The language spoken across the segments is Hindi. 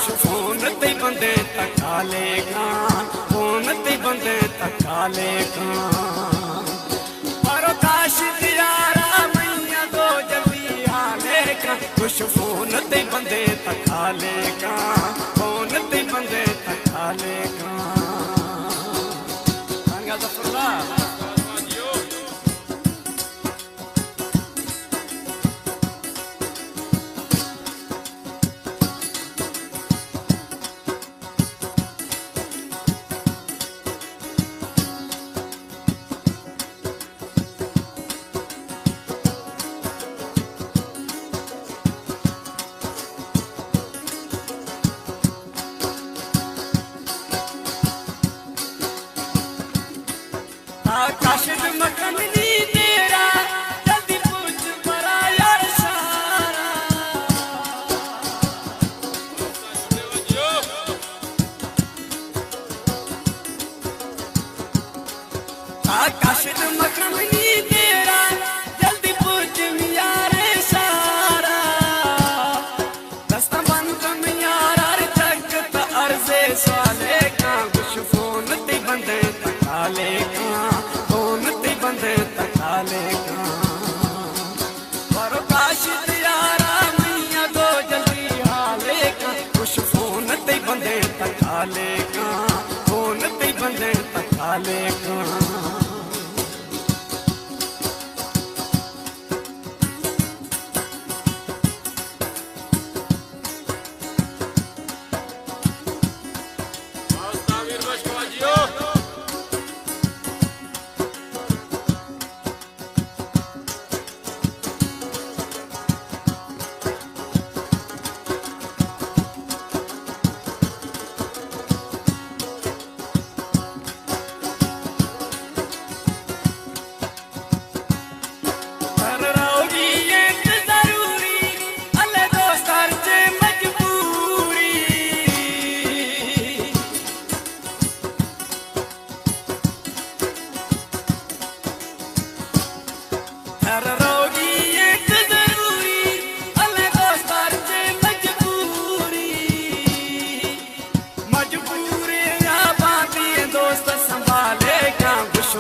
कुछ फोन ते बंदे तका लेगा, फोन ते बंदे तका लेगा। पर काश दियारा मैया दो जल्दी आलेगा, कुछ फोन ते बंदे तका लेगा, फोन ते बंदे तका लेगा। आकाश मकन नी तेरा जल्दी पूछ बड़ा यार सारा। आकाश मकन नी तेरा जल्दी पूछ यारे सारा। दस्ता बंद यारा जगत अर्जे साले का, कुछ फोन ते बंदे तका लेगा, बंदे तका लेगा। पर काश दियारा मैया दो जल्दी आलेगा, कुछ फोन ते बंदे तका लेगा, फोन ते बंदे तका लेगा।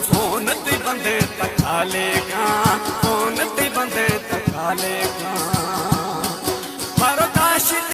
फोन ते बंदे तका लेगा, फोन ते बंदे तका लेगा।